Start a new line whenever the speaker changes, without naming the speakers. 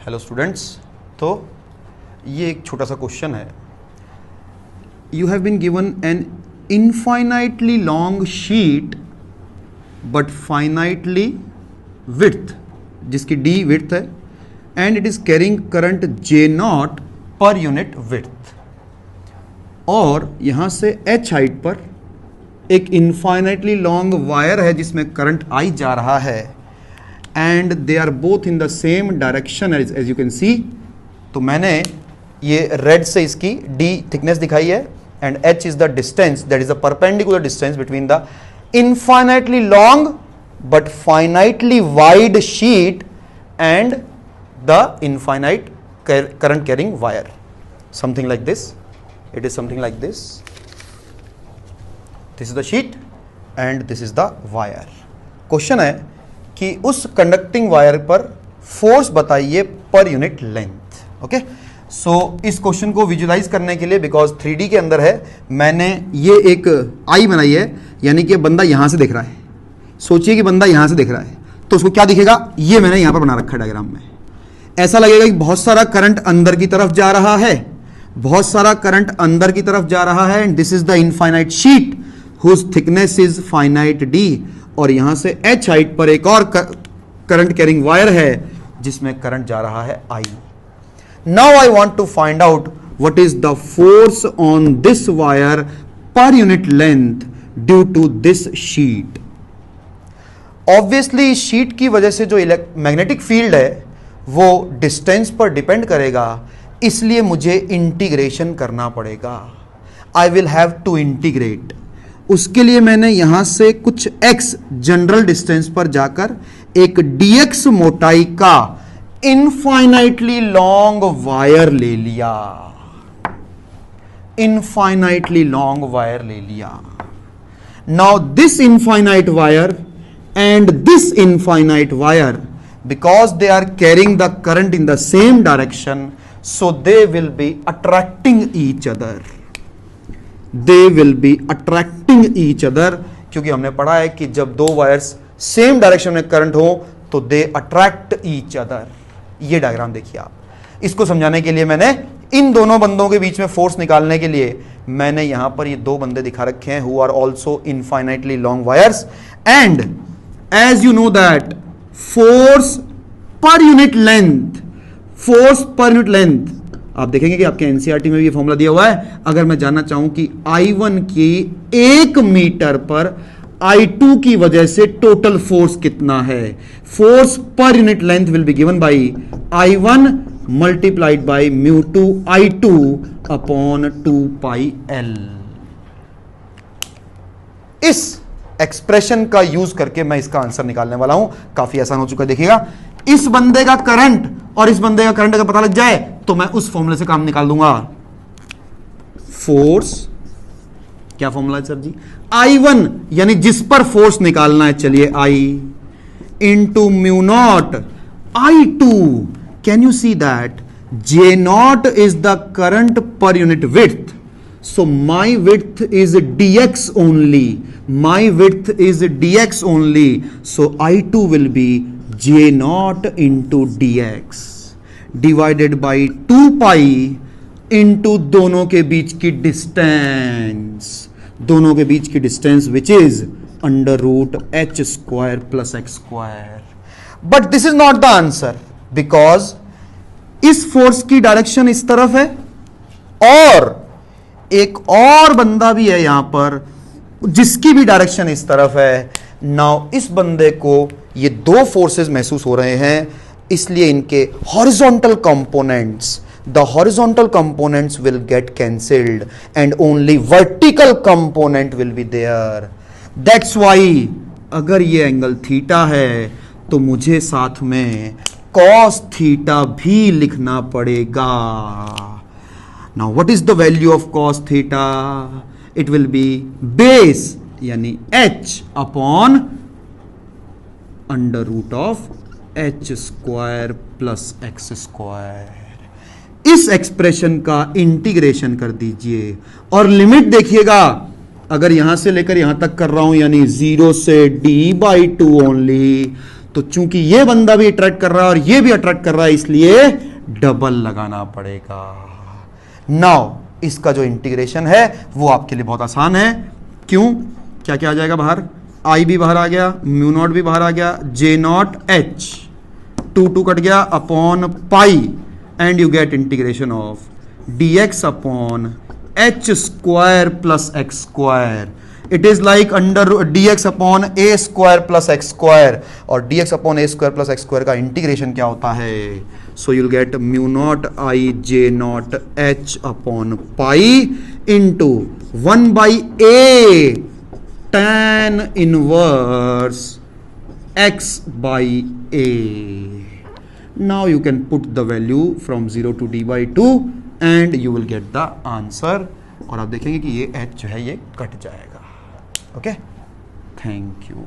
Hello students, तो ये एक छोटा सा क्वेश्चन है. You have been given an infinitely long sheet but finitely width, जिसकी डी विड्थ है, and it is carrying current J naught per unit width. और यहां से एच हाइट पर एक इनफाइनाइटली लॉन्ग वायर है जिसमें करंट आई जा रहा है, and they are both in the same direction as you can see. तो मैंने ये रेड से इसकी डी थिकनेस दिखाई है, and H is the distance, that is the perpendicular distance between the infinitely long but finitely wide sheet and the infinite current carrying wire. Something like this. It is something like this. This is the sheet and this is the wire. Question है कि उस conducting wire पर force बताइए पर unit length. Okay, सो इस question को visualise करने के लिए, बिकॉज 3D के अंदर है, मैंने ये एक आई बनाई है, यानी कि बंदा यहां से दिख रहा है. सोचिए कि बंदा यहां से दिख रहा है, तो उसको क्या दिखेगा, ये मैंने यहां पर बना रखा है डायग्राम में. ऐसा लगेगा कि बहुत सारा करंट अंदर की तरफ जा रहा है, बहुत सारा करंट अंदर की तरफ जा रहा है, and this is the infinite sheet whose thickness is finite D. और यहां से एच हाइट पर एक और करंट कैरिंग वायर है जिसमें करंट जा रहा है I. Now I want to find out what is the force on this wire per unit length due to this sheet. Obviously sheet की वजह से जो मैग्नेटिक फील्ड है वो डिस्टेंस पर डिपेंड करेगा, इसलिए मुझे इंटीग्रेशन करना पड़ेगा. I will have to integrate. उसके लिए मैंने यहां से कुछ x जनरल डिस्टेंस पर जाकर एक dx मोटाई का इनफाइनाइटली लॉन्ग वायर ले लिया. इनफाइनाइटली लॉन्ग वायर ले लिया. Now this infinite wire and this infinite wire, because they are carrying the current in the same direction, so they will be attracting each other. They will be attracting each other, क्योंकि हमने पढ़ा है कि जब दो wires same direction में current हो तो दे अट्रैक्ट ईच अदर. ये डायग्राम देखिए आप. इसको समझाने के लिए मैंने इन दोनों बंदों के बीच में फोर्स निकालने के लिए मैंने यहां पर ये दो बंदे दिखा रखे हैं, who are also infinitely long wires, and as you know that force per unit length, force per unit length, आप देखेंगे कि आपके एनसीईआरटी में भी ये फॉर्मूला दिया हुआ है. अगर मैं जानना चाहूं कि I1 की 1 मीटर पर I2 की वजह से टोटल फोर्स कितना है, force per unit length will be given by I1 multiplied by μ2 I2 upon 2 pi L. इस एक्सप्रेशन का यूज करके मैं इसका आंसर निकालने वाला हूं. काफी आसान हो चुका है. देखिएगा, इस बंदे का करंट और इस बंदे का करंट अगर पता लग जाए तो मैं उस फॉर्मूले से काम निकाल दूंगा. फोर्स, क्या फॉर्मूला है सर जी, I1 यानी जिस पर फोर्स निकालना है, चलिए I into mu naught I2. Can you see that J not is the current पर unit width. So my width is dx only. My width is dx only. So I2 will be J naught into dx divided by 2 pi into दोनों के बीच की distance, दोनों के बीच की distance which is under root h square plus x square. But this is not the answer, because इस force की direction इस तरफ है और एक और बंदा भी है यहां पर जिसकी भी डायरेक्शन इस तरफ है. नाउ इस बंदे को ये दो फोर्सेस महसूस हो रहे हैं, इसलिए इनके horizontal components, the horizontal components will get cancelled and only vertical component will be there. That's why अगर ये एंगल थीटा है तो मुझे साथ में कॉस थीटा भी लिखना पड़ेगा. Now what is the value of cos theta? It will be base यानी h upon under root of h square plus x square. इस एक्सप्रेशन का इंटीग्रेशन कर दीजिए और लिमिट देखिएगा. अगर यहां से लेकर यहां तक कर रहा हूं, यानी 0 से d/2 ओनली, तो चूंकि ये बंदा भी अट्रैक्ट कर रहा है और ये भी अट्रैक्ट कर रहा है, इसलिए डबल लगाना पड़ेगा। नाउ इसका जो इंटीग्रेशन है वो आपके लिए बहुत आसान है। क्यों? क्या क्या आ जाएगा बाहर? आई भी बाहर आ गया, म्यू नॉट भी बाहर आ गया, जे नॉट एच, 2 कट गया upon pi, and you get integration of dx upon H square plus x square. It is like under dx upon A square plus x square, और dx अपॉन ए square plus x square का integration क्या होता है? So you'll get mu not I J not H upon pi into 1/a tan inverse x by a. Now you can put the value from 0 to d/2 and you will get the answer. और आप देखेंगे कि ये h जो है ये cut जाएगा। Okay, thank you.